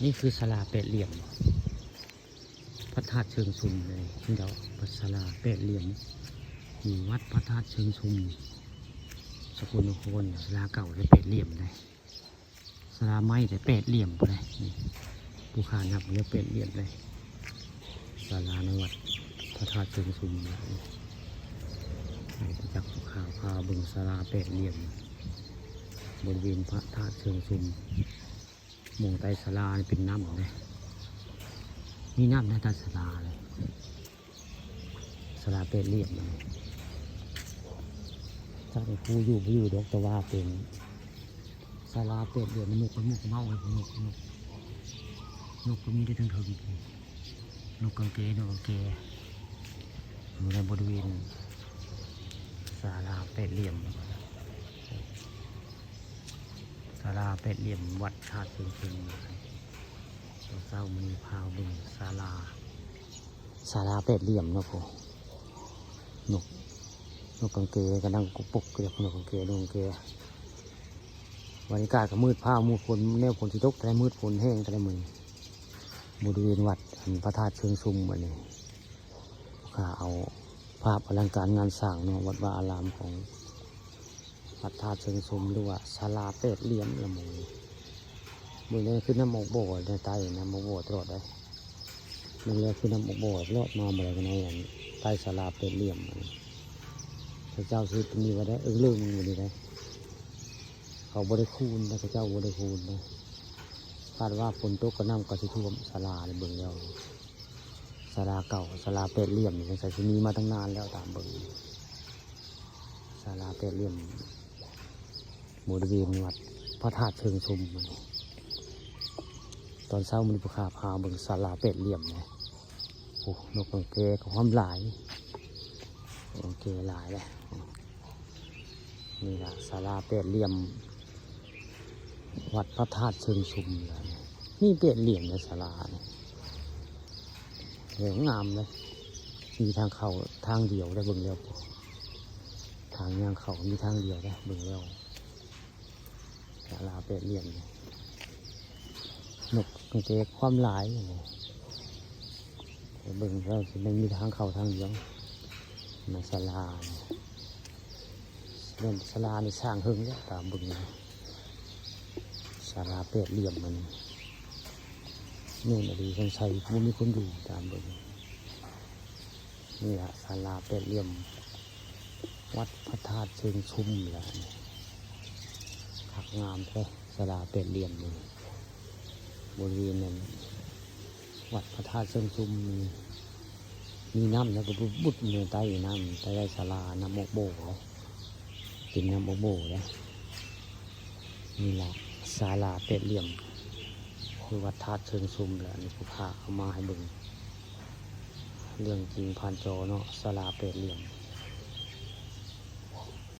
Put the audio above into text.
นี่คือศาลาเป็ดเหลี่ยมพระธาตุเชิงชุมเลยเดี๋ยวศาลาเป็ดเหลี่ยมอยู่วัดพระธาตุเชิงชุมสกลนครศาลาเก่าได้เป็ดเหลี่ยมเลยศาลาไม้แต่เป็ดเหลี่ยมเลยผู้ขานับเรียกเป็ดเหลี่ยมเลยศาลาในวัดพระธาตุเชิงชุมจากผู้ข่าวพาบึงศาลาเป็ดเหลี่ยมบริเวณพระธาตุเชิงชุมมองใต้ศาลาเป็นน้ำเลยมีน้ำในใต้ศาลาเลยศาลาเป็ดเหลี่ยมเลยถ้าเป็นผู้อยู่ดอกตะว่าเป็นศาลาเป็ดเหลี่ยมนกเมาเลยนกก็มีได้ทั้งเทิงนกกังเกอยู่ในบริเวณศาลาเป็ดเหลี่ยมศาลาเป็ดเหลี่ยมวัดธาตุเชิงชุมเศร้ามีพาวบึงศาลาเป็ดเหลี่ยมเนาะพ่อนกกังเกกำลังปุกเกลียบนกกังเกวันนี้กาก็มืดผ้ามืดฝนแนวฝนที่ตกแต่มืดฝนแห้งแต่มือบริเวณวัดพระธาตุเชิงชุมวันนี้ข้าเอาภาพอลังการงานสร้างเนาะวัดวาอารามของพระธาตุเชิงชุมหรือว่าศาลาเป็ดเหลี่ยมละมือนี้คือน้ำอกโบดในใต้น้ำอกโบดตลอดเลยมือนี้คือน้ำอกโบดรอดมาอะไรกันในอย่างใต้ศาลาเป็ดเหลี่ยมพระเจ้าซื้อตรงนี้ไว้ได้เรื่องมันอยู่ดีเลยเขาบริคูณนะพระเจ้าบริคูณนะคาดว่าฝนตกก็น้ำก็จะท่วมศาลาในเบื้องแล้วศาลาเก่าศาลาเป็ดเหลี่ยมนี่ใส่ที่นี้มาตั้งนานแล้วตามเบื้องศาลาเป็ดเหลี่ยมบริเวณวัดพระธาตุเชิงชุมมันตอนเช้ามันพาเบื้องศาลาเป็ดเหลี่ยมนะโอ้นกกังเกกับความหลายกังเกหลายเลยนี่แหละศาลาเป็ดเหลี่ยมวัดพระธาตุเชิงชุมเลยนี่เป็ดเหลี่ยมในศาลาเหลืองงามเลยมีทางเข้าทางเดียวได้เบิ่งแล้วทางย่างเขามีทางเดียวได้เบิ่งแล้วศาลาเป็ดเหลี่ยมนกกังเกความหลายเบิ่งแล้วมันมีทางเข้าทางเดียวในศาลาเรื่องศาลาในสร้างหึงเนี่ยตามบึงศาลาเป็ดเหลี่ยมมันนู่นดีสงสัยมันมีคนอยู่ตามบึงนี่แหละศาลาเป็ดเหลี่ยมวัดพระธาตุเชิงชุมแหละขักงามแท้ศาลาเป็ดเหลี่ยมนี่บริเวณนั้นวัดพระธาตุเชิงชุมมีน้ำแล้วก็บุดเนื้อใต้น้ำใต้ศาลาน้ำโมกโบเลยกินน้ำโมกโบเลยนี่แหละศาลาเป็ดเหลี่ยมคือวัดธาตุเชิงชุมแหละนี่ผู้ข่าเอามาให้บึงเรื่องจริงผ่านจอเนาะศาลาเป็ดเหลี่ยม